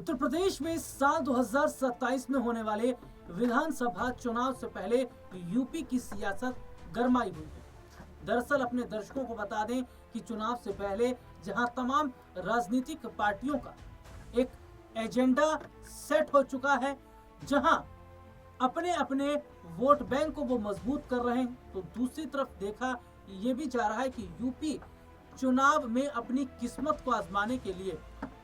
उत्तर प्रदेश में साल 2027 में होने वाले विधानसभा चुनाव से पहले यूपी की सियासत गरमाई हुई है। दरअसल अपने दर्शकों को बता दें कि चुनाव से पहले जहां तमाम राजनीतिक पार्टियों का एक एजेंडा सेट हो चुका है, जहां अपने अपने वोट बैंक को वो मजबूत कर रहे हैं, तो दूसरी तरफ देखा ये भी जा रहा है कि यूपी चुनाव में अपनी किस्मत को आजमाने के लिए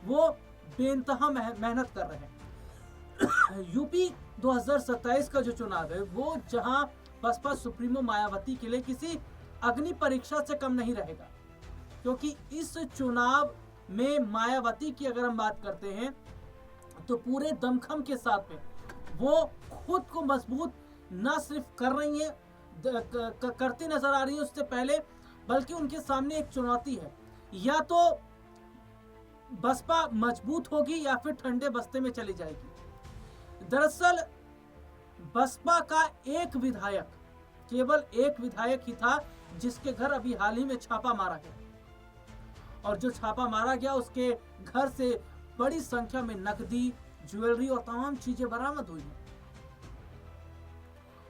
वो बेइंतहा मेहनत कर रहे हैं। यूपी 2027 का जो चुनाव है वो जहां बसपा सुप्रीमो मायावती के लिए किसी अग्नि परीक्षा से कम नहीं रहेगा, क्योंकि इस चुनाव में मायावती की अगर हम बात करते हैं तो पूरे दमखम के साथ में वो खुद को मजबूत ना सिर्फ कर रही है, करती नजर आ रही है उससे पहले, बल्कि उनके सामने एक चुनौती है, या तो बसपा मजबूत होगी या फिर ठंडे बस्ते में चली जाएगी। दरअसल बसपा का एक विधायक, केवल एक विधायक ही था जिसके घर अभी हाल ही में छापा मारा गया, और जो छापा मारा गया उसके घर से बड़ी संख्या में नकदी, ज्वेलरी और तमाम चीजें बरामद हुई हैं।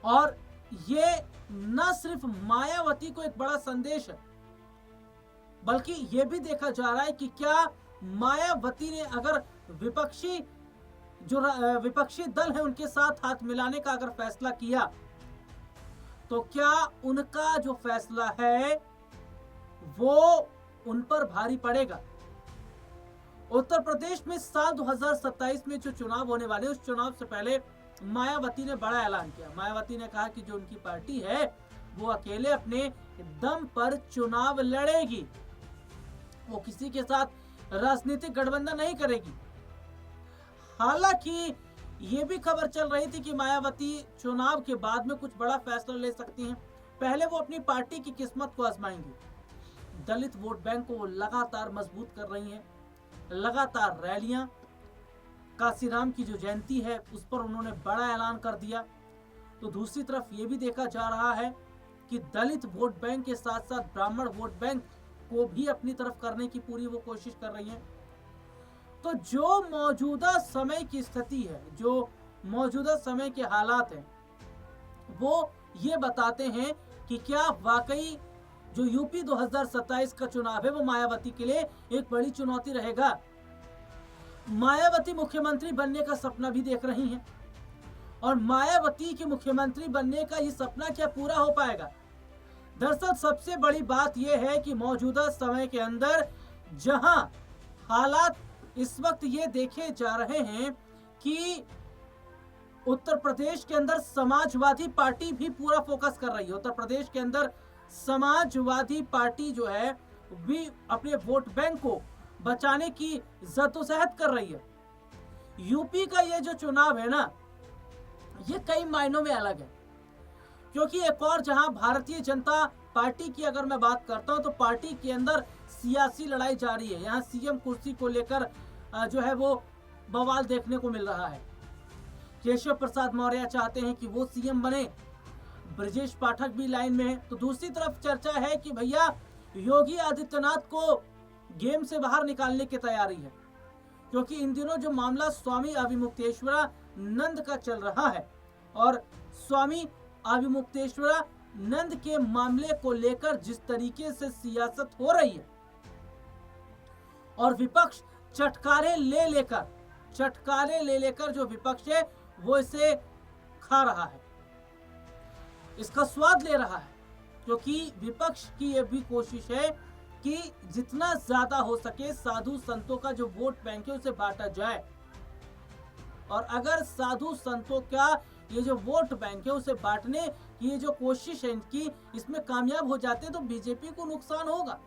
और ये न सिर्फ मायावती को एक बड़ा संदेश है, बल्कि ये भी देखा जा रहा है कि क्या मायावती ने अगर विपक्षी दल है उनके साथ हाथ मिलाने का अगर फैसला किया, तो क्या उनका जो फैसला है वो उन पर भारी पड़ेगा। उत्तर प्रदेश में साल 2027 में जो चुनाव होने वाले, उस चुनाव से पहले मायावती ने बड़ा ऐलान किया। मायावती ने कहा कि जो उनकी पार्टी है वो अकेले अपने दम पर चुनाव लड़ेगी, वो किसी के साथ राजनीतिक गठबंधन नहीं करेगी। हालांकि ये भी खबर चल रही थी कि मायावती चुनाव के बाद में कुछ बड़ा फैसला ले सकती हैं। पहले वो अपनी पार्टी की किस्मत को आजमाएंगी। दलित वोट बैंक को वो लगातार मजबूत कर रही हैं, लगातार रैलियां, काशीराम की जो जयंती है उस पर उन्होंने बड़ा ऐलान कर दिया। तो दूसरी तरफ ये भी देखा जा रहा है कि दलित वोट बैंक के साथ साथ ब्राह्मण वोट बैंक को भी अपनी तरफ करने की पूरी वो कोशिश कर रही हैं। तो जो मौजूदा समय की स्थिति है, जो मौजूदा समय के हालात हैं, वो ये बताते हैं कि क्या वाकई जो यूपी 2027 का चुनाव है वो मायावती के लिए एक बड़ी चुनौती रहेगा। मायावती मुख्यमंत्री बनने का सपना भी देख रही हैं, और मायावती के मुख्यमंत्री बनने का ये सपना क्या पूरा हो पाएगा। दरअसल सबसे बड़ी बात यह है कि मौजूदा समय के अंदर जहां हालात इस वक्त ये देखे जा रहे हैं कि उत्तर प्रदेश के अंदर समाजवादी पार्टी भी पूरा फोकस कर रही है। उत्तर प्रदेश के अंदर समाजवादी पार्टी जो है भी अपने वोट बैंक को बचाने की जद्दोजहद कर रही है। यूपी का ये जो चुनाव है ना, ये कई मायनों में अलग है, क्योंकि एक और जहां भारतीय जनता पार्टी की अगर मैं बात करता हूं तो पार्टी के अंदर सियासी लड़ाई जारी है। यहां सीएम कुर्सी को लेकर जो है वो बवाल देखने को मिल रहा है। केशव प्रसाद मौर्य चाहते हैं कि वो सीएम बने, ब्रजेश पाठक भी लाइन में है। तो दूसरी तरफ चर्चा है कि भैया योगी आदित्यनाथ को गेम से बाहर निकालने की तैयारी है, क्योंकि इन दिनों जो मामला स्वामी अभिमुक्तेश्वरानंद का चल रहा है, और स्वामी अभिमुक्तेश्वरानंद के मामले को लेकर जिस तरीके से सियासत हो रही है, और विपक्ष चटकारे ले लेकर जो विपक्ष है वो इसे खा रहा है, इसका स्वाद ले रहा है, क्योंकि विपक्ष की यह भी कोशिश है कि जितना ज्यादा हो सके साधु संतों का जो वोट बैंक है उसे बांटा जाए। और अगर साधु संतों का ये जो वोट बैंक है उसे बांटने की ये जो कोशिश है इनकी, इसमें कामयाब हो जाते हैं तो बीजेपी को नुकसान होगा।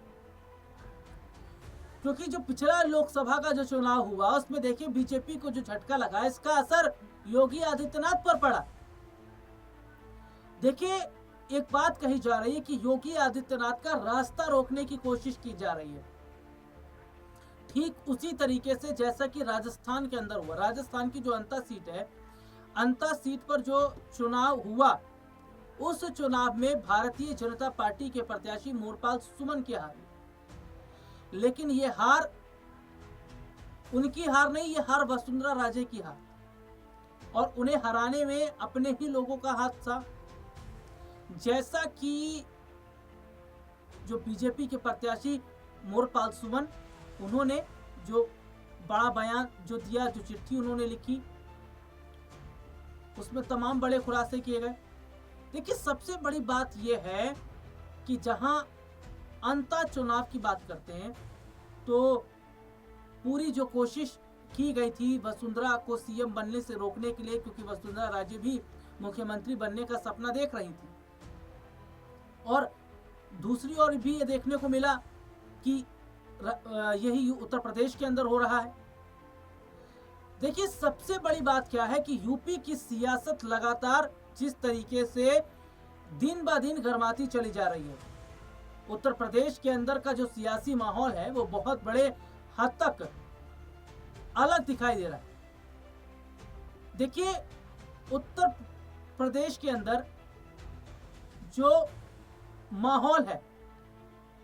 क्योंकि जो पिछला लोकसभा का जो चुनाव हुआ उसमें देखिए बीजेपी को जो झटका लगा, इसका असर योगी आदित्यनाथ पर पड़ा। देखिए एक बात कही जा रही है कि योगी आदित्यनाथ का रास्ता रोकने की कोशिश की जा रही है, ठीक उसी तरीके से जैसा कि राजस्थान के अंदर हुआ। राजस्थान की जो अंता सीट है, अंता सीट पर जो चुनाव हुआ, उस चुनाव में भारतीय जनता पार्टी के प्रत्याशी मोरपाल सुमन की हार, लेकिन ये हार उनकी हार नहीं, ये हार वसुंधरा राजे की हार, और उन्हें हराने में अपने ही लोगों का हाथ था। जैसा कि जो बीजेपी के प्रत्याशी मोरपाल सुमन, उन्होंने जो बड़ा बयान जो दिया, जो चिट्ठी उन्होंने लिखी, उसमें तमाम बड़े खुलासे किए गए। देखिए, सबसे बड़ी बात यह है कि जहां अंता चुनाव की बात करते हैं तो पूरी जो कोशिश की गई थी वसुंधरा को सीएम बनने से रोकने के लिए, क्योंकि वसुंधरा राजे भी मुख्यमंत्री बनने का सपना देख रही थी, और दूसरी ओर भी ये देखने को मिला कि यही उत्तर प्रदेश के अंदर हो रहा है। देखिए, सबसे बड़ी बात क्या है कि यूपी की सियासत लगातार जिस तरीके से दिन ब दिन गर्माती चली जा रही है, उत्तर प्रदेश के अंदर का जो सियासी माहौल है वो बहुत बड़े हद तक अलग दिखाई दे रहा है। देखिए, उत्तर प्रदेश के अंदर जो माहौल है,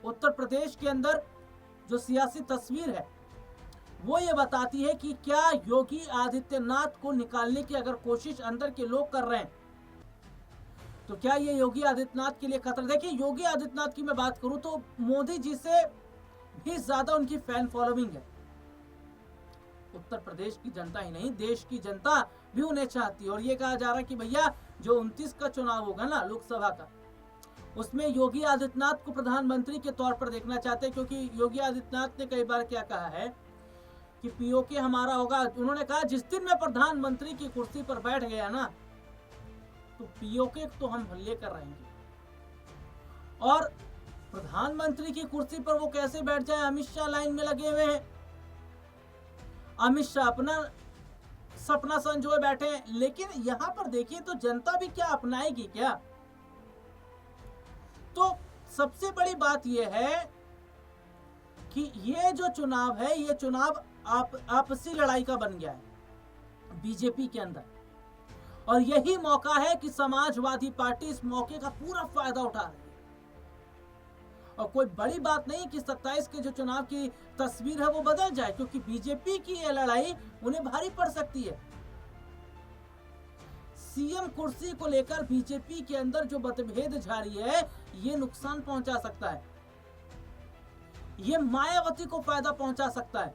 उत्तर प्रदेश के अंदर जो सियासी तस्वीर है, वो ये बताती है कि क्या योगी आदित्यनाथ को निकालने की अगर कोशिश अंदर के लोग कर रहे हैं तो क्या ये योगी आदित्यनाथ के लिए खतरा। देखिए, योगी आदित्यनाथ की मैं बात करूं तो मोदी जी से भी ज्यादा उनकी फैन फॉलोइंग है। उत्तर प्रदेश की जनता ही नहीं, देश की जनता भी उन्हें चाहती है, और ये कहा जा रहा है कि भैया जो 29 का चुनाव होगा ना, लोकसभा का, उसमें योगी आदित्यनाथ को प्रधानमंत्री के तौर पर देखना चाहते हैं, क्योंकि योगी आदित्यनाथ ने कई बार क्या कहा है कि पीओके हमारा होगा। उन्होंने कहा जिस दिन मैं प्रधानमंत्री की कुर्सी पर बैठ गया ना, तो पीओके तो हम लेकर रहेंगे। और प्रधानमंत्री की कुर्सी पर वो कैसे बैठ जाए, अमित शाह लाइन में लगे हुए हैं, अमित शाह अपना सपना संजोए बैठे हैं। लेकिन यहां पर देखिए तो जनता भी क्या अपनाएगी क्या। तो सबसे बड़ी बात यह है कि ये जो चुनाव है, ये चुनाव आपसी लड़ाई का बन गया है बीजेपी के अंदर, और यही मौका है कि समाजवादी पार्टी इस मौके का पूरा फायदा उठा रही है। और कोई बड़ी बात नहीं कि 27 के जो चुनाव की तस्वीर है वो बदल जाए, क्योंकि बीजेपी की ये लड़ाई उन्हें भारी पड़ सकती है। सीएम कुर्सी को लेकर बीजेपी के अंदर जो मतभेद जारी है, ये नुकसान पहुंचा सकता है, ये मायावती को फायदा पहुंचा सकता है,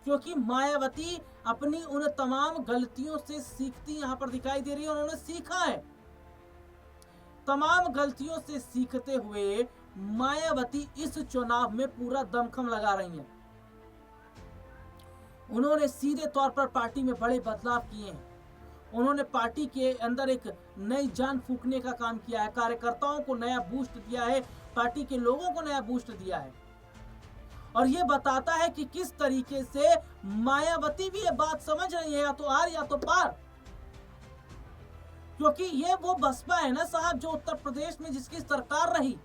क्योंकि मायावती अपनी उन तमाम गलतियों से सीखती यहां पर दिखाई दे रही है। उन्होंने सीखा है, तमाम गलतियों से सीखते हुए मायावती इस चुनाव में पूरा दमखम लगा रही हैं। उन्होंने सीधे तौर पर पार्टी में बड़े बदलाव किए हैं। उन्होंने पार्टी के अंदर एक नई जान फूंकने का काम किया है, कार्यकर्ताओं को नया बूस्ट दिया है, पार्टी के लोगों को नया बूस्ट दिया है। और ये बताता है कि किस तरीके से मायावती भी ये बात समझ रही है, या तो आर या तो पार। क्योंकि ये वो बसपा है ना साहब, जो उत्तर प्रदेश में जिसकी सरकार रही,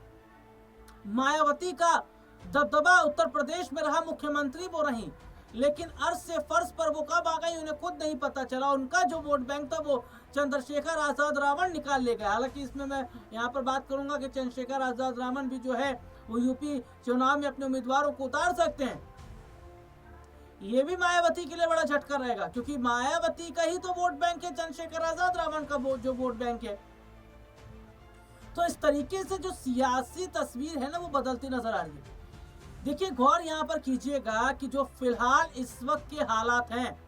मायावती का दबदबा उत्तर प्रदेश में रहा, मुख्यमंत्री वो रही, लेकिन अर्श से फर्श पर वो कब आ गई उन्हें खुद नहीं पता चला। उनका जो वोट बैंक था वो चंद्रशेखर आजाद रावण निकाल ले गया। हालांकि इसमें मैं यहाँ पर बात करूंगा कि चंद्रशेखर आजाद रावण भी जो है वो यूपी चुनाव में अपने उम्मीदवारों को उतार सकते हैं। ये भी मायावती के लिए बड़ा झटका रहेगा, क्योंकि मायावती का ही तो वोट बैंक है, चंद्रशेखर आजाद रावण का जो वोट बैंक है। तो इस तरीके से जो सियासी तस्वीर है ना, वो बदलती नजर आ रही है। देखिए, गौर यहां पर कीजिएगा कि जो फिलहाल इस वक्त के हालात हैं,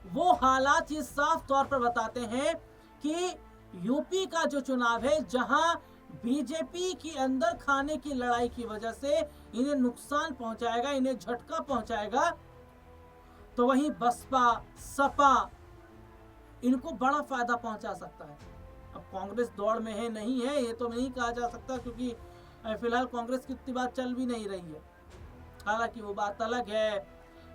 वो हालात ये साफ तौर पर बताते हैं कि यूपी का जो चुनाव है, जहां बीजेपी की अंदर खाने की लड़ाई की वजह से इन्हें नुकसान पहुंचाएगा, इन्हें झटका पहुंचाएगा, तो वहीं बसपा, सपा इनको बड़ा फायदा पहुंचा सकता है। अब कांग्रेस दौड़ में है नहीं है ये तो नहीं कहा जा सकता, क्योंकि फिलहाल कांग्रेस की इतनी बात चल भी नहीं रही है। हालांकि वो बात अलग है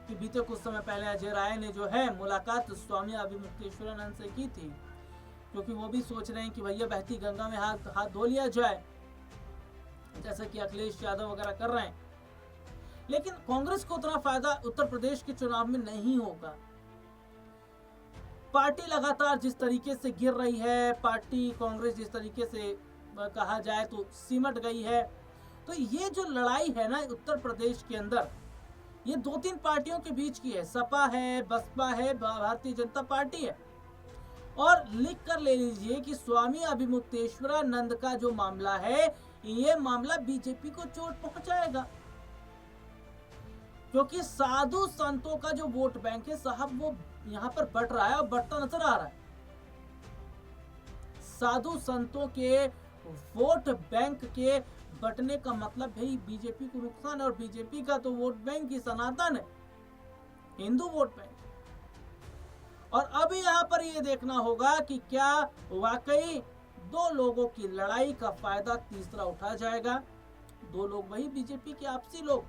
कि बीते कुछ समय पहले अजय राय ने जो है मुलाकात स्वामी अभिमुक्तेश्वरानंद से की थी, क्योंकि वो भी सोच रहे हैं कि भैया बहती गंगा में हाथ धो लिया जाए, जैसा कि अखिलेश यादव वगैरह कर रहे हैं। लेकिन कांग्रेस को उतना फायदा उत्तर प्रदेश के चुनाव में नहीं होगा। पार्टी लगातार जिस तरीके से गिर रही है, पार्टी कांग्रेस जिस तरीके से कहा जाए तो सिमट गई है, तो ये जो लड़ाई है ना उत्तर प्रदेश के अंदर, ये 2-3 पार्टियों के बीच की है, सपा है, बसपा है, भारतीय जनता पार्टी है। और लिख कर ले लीजिए कि स्वामी अभिमुक्तेश्वरानंद का जो मामला है, ये मामला बीजेपी को चोट पहुंचाएगा, क्योंकि साधु संतों का जो वोट बैंक है साहब, वो यहां पर बढ़ रहा है और बढ़ता नजर आ रहा है। साधु संतों के वोट बैंक के बटने का मतलब भाई बीजेपी को नुकसान है, और बीजेपी का तो वोट बैंक ही सनातन है, हिंदू वोट बैंक। और अब यहाँ पर ये देखना होगा कि क्या वाकई दो लोगों की लड़ाई का फायदा तीसरा उठा जाएगा। दो लोग वही बीजेपी के आपसी लोग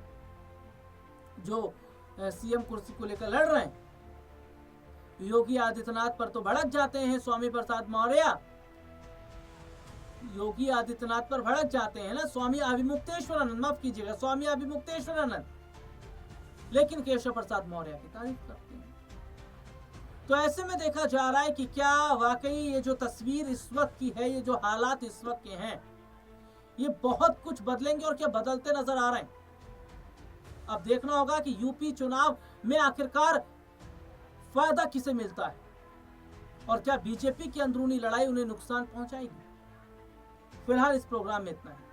जो सीएम कुर्सी को लेकर लड़ रहे हैं। योगी आदित्यनाथ पर तो भड़क जाते हैं स्वामी प्रसाद मौर्य, योगी आदित्यनाथ पर भड़क जाते हैं ना स्वामी अभिमुक्तेश्वरानंद, माफ कीजिएगा स्वामी अभिमुक्तेश्वरानंद, लेकिन केशव प्रसाद मौर्य की तारीफ करते हैं। तो ऐसे में देखा जा रहा है कि क्या वाकई ये जो तस्वीर इस वक्त की है, ये जो हालात इस वक्त के हैं, ये बहुत कुछ बदलेंगे और क्या बदलते नजर आ रहे हैं। अब देखना होगा कि यूपी चुनाव में आखिरकार फायदा किसे मिलता है, और क्या बीजेपी की अंदरूनी लड़ाई उन्हें नुकसान पहुंचाएगी। फिलहाल इस प्रोग्राम में इतना है।